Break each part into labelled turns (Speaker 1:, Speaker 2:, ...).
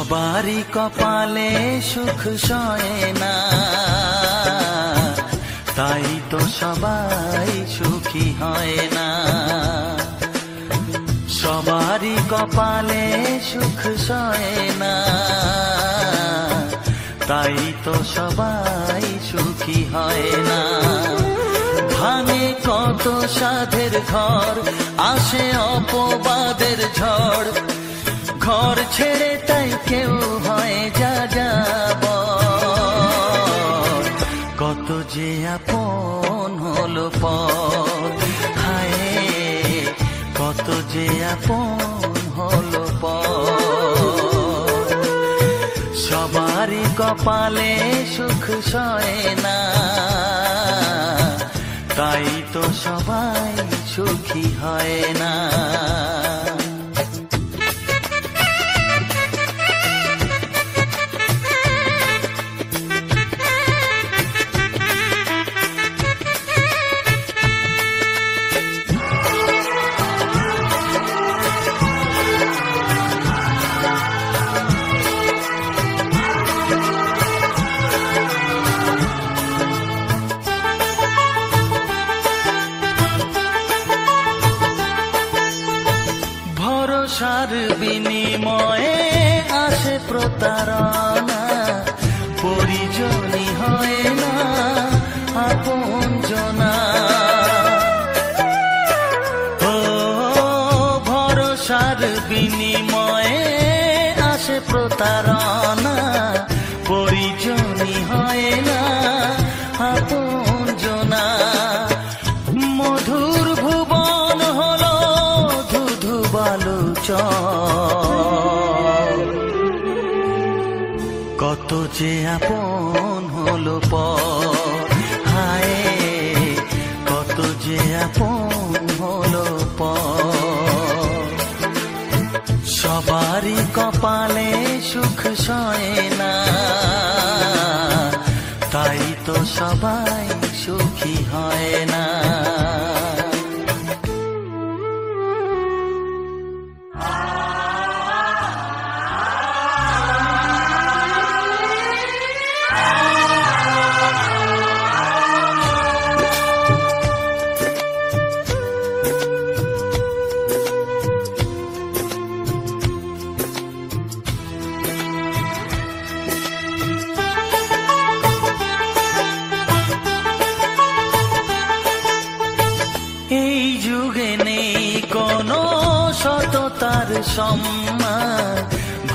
Speaker 1: সবারই কপালে সুখ সয় না, তাই তো সবাই সুখী হয় না। সবারই কপালে সুখ সয় না, তাই তো সবাই সুখী হয় না। ভাঙে কত সাধের ঘর, আসে অপবাদের ঝড়, ঘর ছেড়ে তাই কেউ হয় যা যাব। কত যে আপন হলো পর, হায় কত যে আপন হলো পর। সবারই কপালে সুখ সয় না, তাই তো সবাই সুখী হয় না। ভরসার বিনিময়ে আসে প্রতারণা, পরিজনই হয় না আপনজনা। ও ভরসার বিনিময়ে আসে প্রতারণা, পরিজনই হয় না আপনজনা। মধুর ভুবন হলো ধুধু বালুচর, কত যে আপন হলো পর, হায় কত যে আপন হলো পর। সবারই কপালে সুখ সয় না, তাই তো সবাই সুখী হয় না। এই যুগে নেই কোনো সততার সম্মান,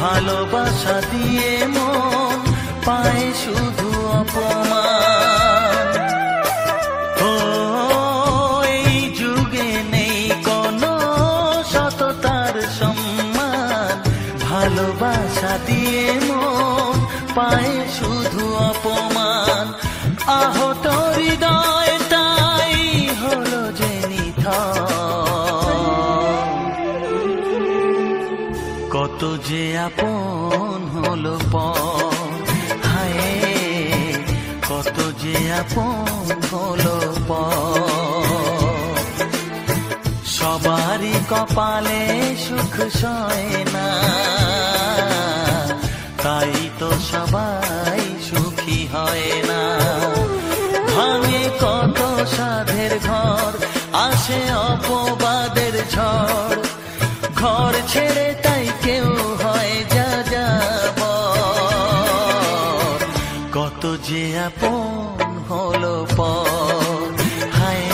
Speaker 1: ভালোবাসা দিয়ে মন পায় শুধু অপমান। ও এই যুগে নেই কোনো সততার সম্মান, ভালোবাসা দিয়ে মন পায় শুধু অপমান। আহত হৃদয় তাই হলো যে কত যে আপন হলো পর, হায় কত যে আপন হলো পর। সবারই কপালে সুখ সয় না, তাই তো সবাই সুখী হয় না। ভাঙে কত সাধের ঘর, আসে অপবাদের ঝড়, ঘর ছেড়ে তাই কেউ হয় যা যাব। কত যে আপন হলো পর, হায়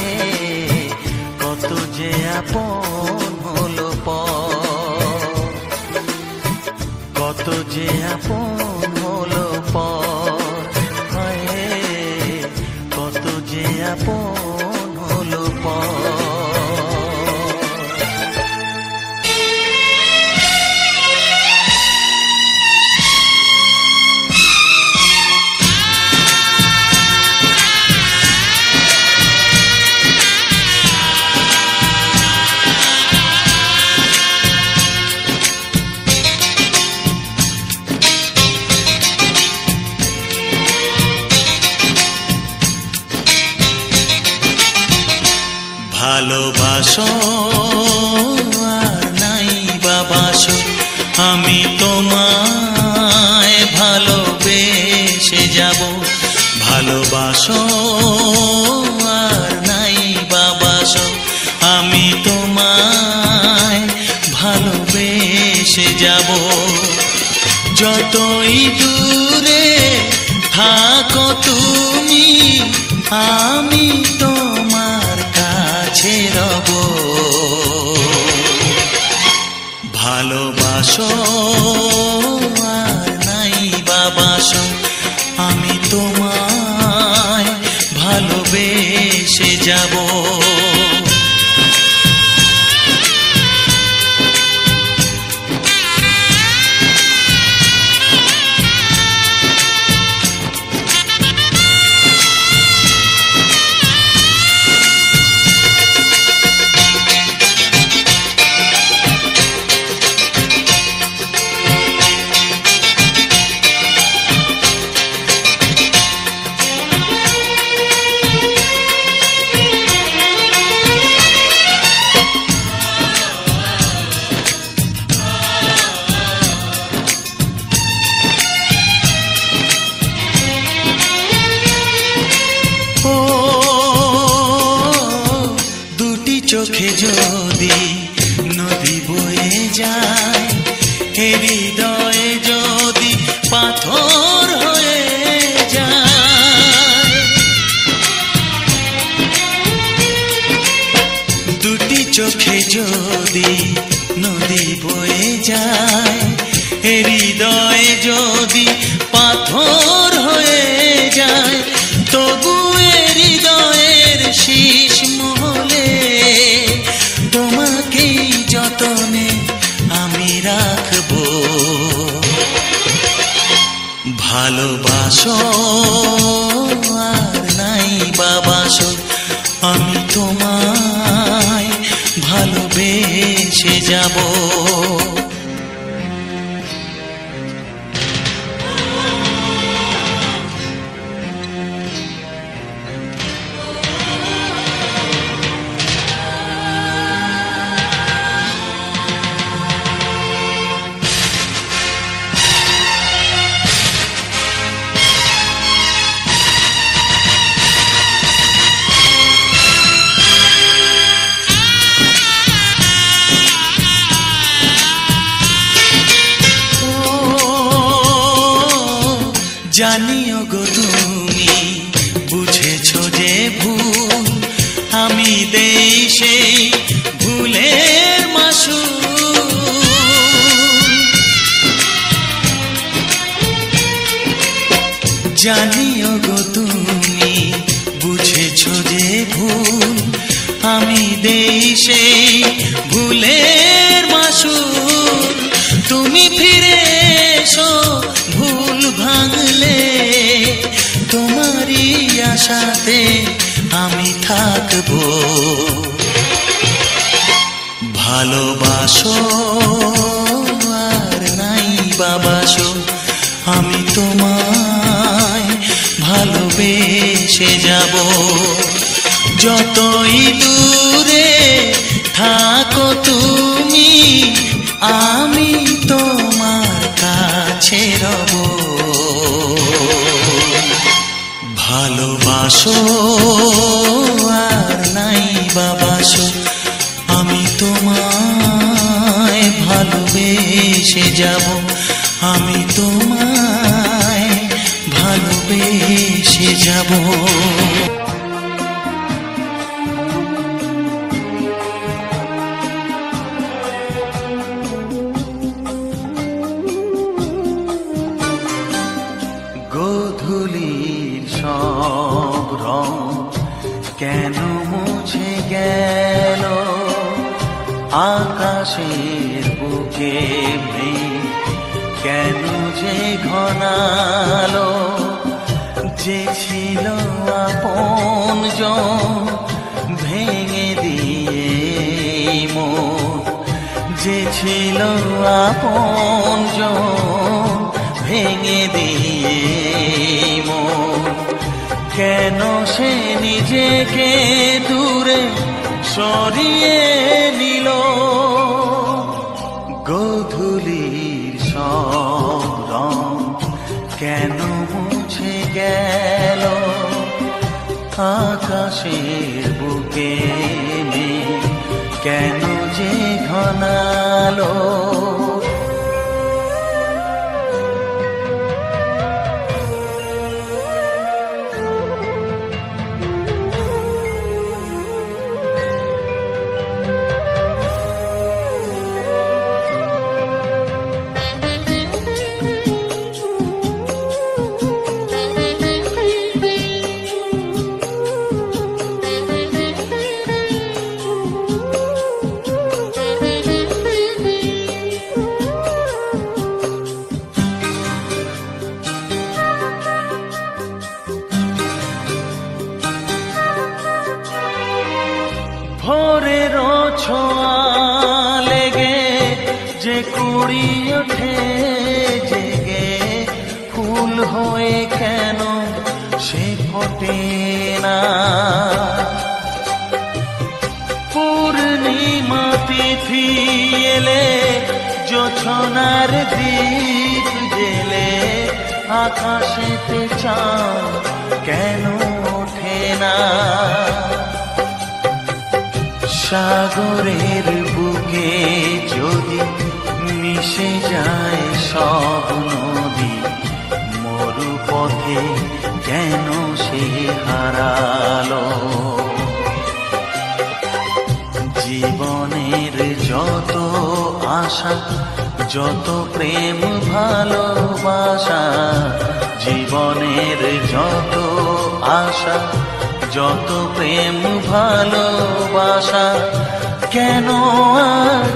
Speaker 1: কত যে আপন হলো পর। কত যে আপন হলো পর, হায় কত যে আপন হলো পর। ভালোবাসো আর নাই বাবাসো, আমি তোমার ভালোবাসো আর নাই বাবাসো, আমি তোমায় ভালোবেসে যাব। যতই দূরে থাকো তুমি, আমি তোমার কাছে রব। ভালোবাসো আর নাই বাবাসো, আমি তোমায় ভালোবেসে যাব। চোখে যদি নদী বয়ে যায়, হৃদয়ে যদি পাথর হয়ে যায়, দুটি চোখে যদি নদী বয়ে যায়, হৃদয়ে যদি পাথর হয়ে যায়, তবু হৃদয়ের শীষ মহলে তোমাকেই যতনে আমি রাখবো। ভালোবাসো আর নাই বাবাসো, আমি তোমায় ভালোবেসে যাব। জানিও গো তুমি বুঝেছো যে ভুল, আমি দেই সেই ভুলের মাসুল। জানিও গো তুমি বুঝেছো যে ভুল, আমি দেই সেই ভুলের মাসুল। তুমি ফিরে এসো ভুল ভাঙলে, তোমারই আশাতে আমি থাকবো। ভালোবাসো আর নাই বাবাসো, আমি তোমায় ভালোবেসে যাব। যতই দূরে থাকো তুমি, আমি তোমার কাছে রব। ভালোবাসো আর নাই বাবাসো, আমি তোমায় ভালোবেসে যাব। আমি তোমায় ভালোবেসে যাব। গোধূলির সব রং কেন মুছে গেল, আকাশের বুকে মেঘ কেন যে ঘনালো। যে ছিল আপনজন ভেঙে দিয়ে মন, যে ছিল আপনজন ভেঙে দিয়ে মন, কেন সে নিজেকে দূরে সরিয়ে নিল। গোধূলির সব রং কেন মুছে গেল, আকাশের বুকে কেন যে ঘনালো ভোরের ছোঁয়া লেগে যে কুড়ি ওঠে জেগে ফুল হয়ে কেন সে ফোটে না পূর্ণিমা তিথি এলে জোছনার দীপ জেলে আকাশেতে চাঁদ কেন ওঠে না সাগরের বুকে যদি মিশে যায় সব নদী মরু পথে কেন সে হারালো জীবনের যত আশা যত প্রেম ভালোবাসা জীবনের যত আশা যত প্রেম ভালোবাসা কেন আজ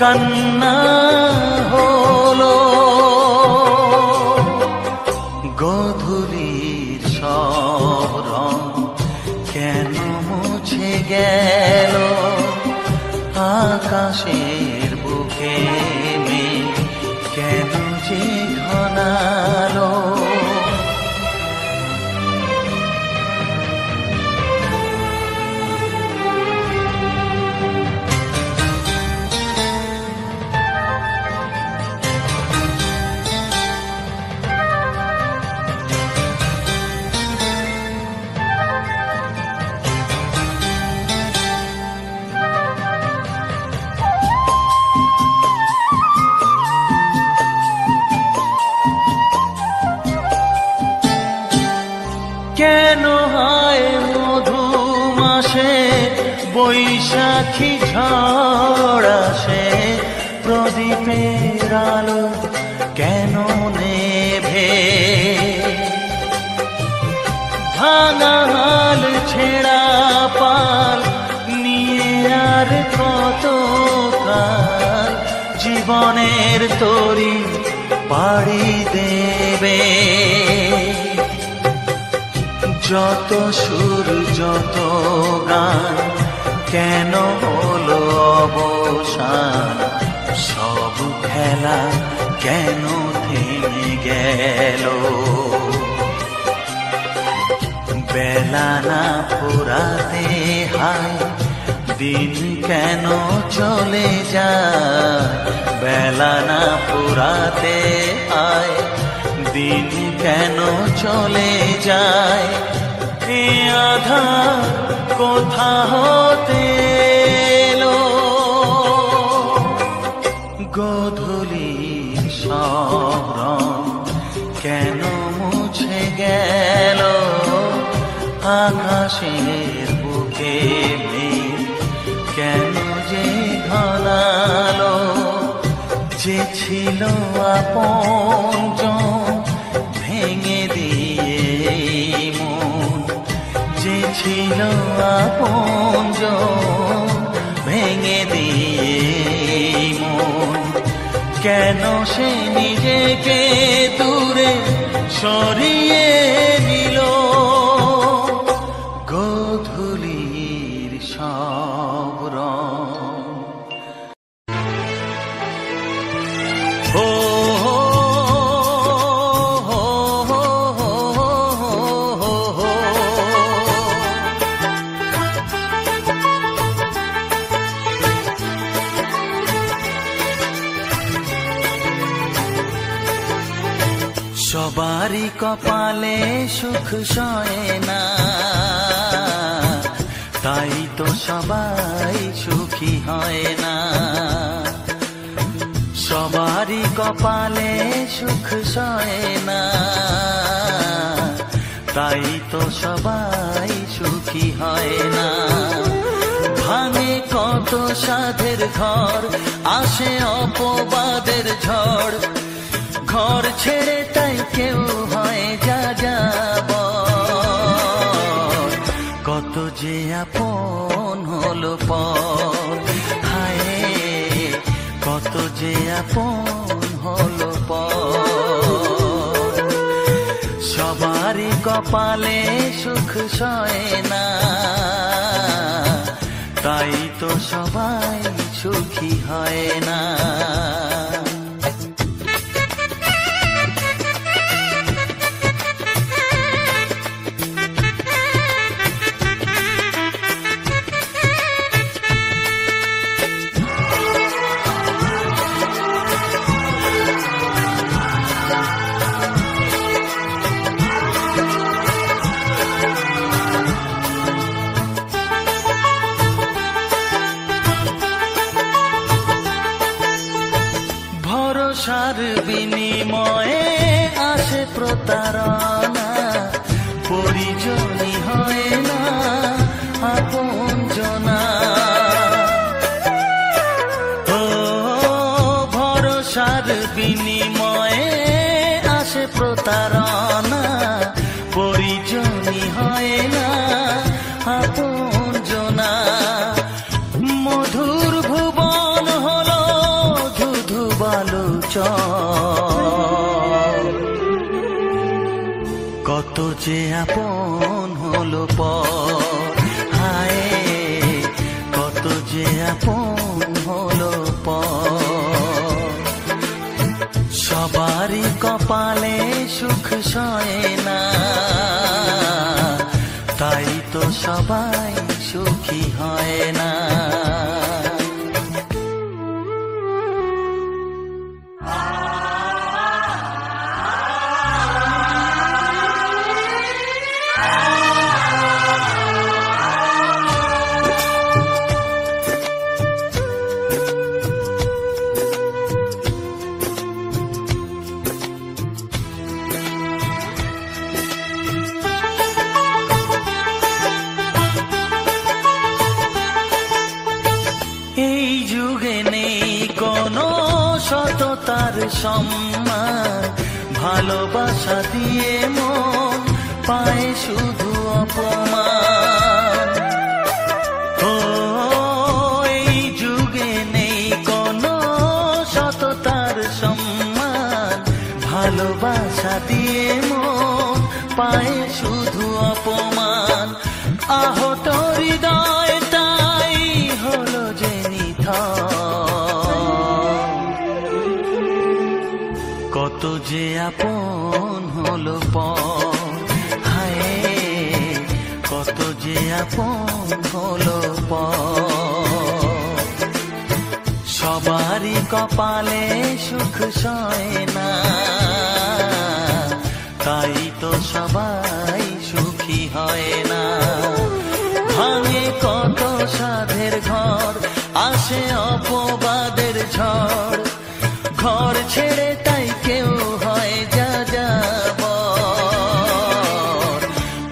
Speaker 1: কান্না হলো গোধূলির সব রং কেন মুছে গেল আকাশের বুকে মেঘ কেন যে ঘনালো কেন হয় মধু মাসে বৈশাখী ঝড় আসে প্রদীপের আলো কেন নেভে ভাঙা হাল ছেঁড়া পাল নিয়ে আর কত কাল জীবনের তরি পাড়ি দেবে যত সুর যত গান কেন হলো অবসান সব খেলা কেন থেমে গেল বেলা না ফুরাতে হায় দিন কেন চলে যায় বেলা না ফুরাতে আয় দিন কেন চলে যায় এ আধার কোথা হতে এলো গোধূলির সব রং কেন মুছে গেল আকাশের বুকে মেঘ কেন যে ঘনালো যে ছিল আপনজন ভেঙে দিয়ে মন যে ছিল আপনজন ভেঙে দিয়ে মন কেন সে নিজেকে দূরে সরিয়ে নিল গোধূলির সব রং সবারই কপালে সুখ সয় না তাই তো সবাই সুখী হয় না। সবারই কপালে সুখ সয় না, তাই তো সবাই সুখী হয় না। ভাঙে কত সাধের ঘর, আসে অপবাদের ঝড়, ঘর ছেড়ে তাই কেউ হয় যাযাবর। কত যে আপন হলো পর, হায় কত যে আপন হলো পর। সবারই কপালে সুখ সয় না, তাই তো সবাই সুখী হয় না। ভরসার বিনিময়ে আসে প্রতারণা, পরিজনই হয় না আপনজনা। ও ভরসার বিনিময়ে আসে প্রতারণা, পরিজনই হয় না আপনজনা। মধুর ভুবন হলো ধুধু বালুচর, কত যে আপন হলো পর, হায় কত যে আপন হলো পর। সবারই কপালে সুখ সয় না, তাই তো সবাই সুখী হয় না। এই যুগে নেই কোনো সততার সম্মান, ভালোবাসা দিয়ে মন পায় শুধু অপমান। ও এই যুগে নেই কোনো সততার সম্মান, ভালোবাসা দিয়ে মন পায় শুধু অপমান। আহত হৃদয়টাই হলো যে কত যে আপন হলো পর, হায় কত যে আপন হলো পর। সবারই কপালে সুখ সয় না, তাই তো সবাই সুখী হয় না। ভাঙে কত সাধের ঘর, আসে অপবাদের ঝড়, ঘর ছেড়ে তাই কেউ হয় যাযাবর।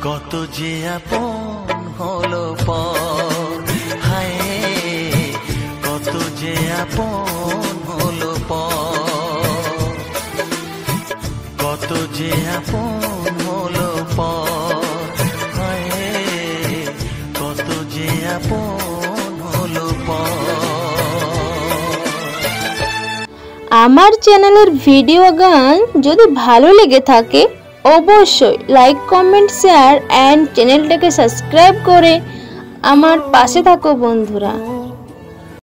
Speaker 1: কত যে আপন হলো পর, হায় কত যে আপন হলো পর। কত যে আপন হলো পর, হায় কত যে আপন হলো পর।
Speaker 2: আমার চ্যানেলের ভিডিও গান যদি ভালো লেগে থাকে অবশ্যই লাইক কমেন্ট শেয়ার এন্ড চ্যানেলটাকে সাবস্ক্রাইব করে আমার পাশে থাকো বন্ধুরা।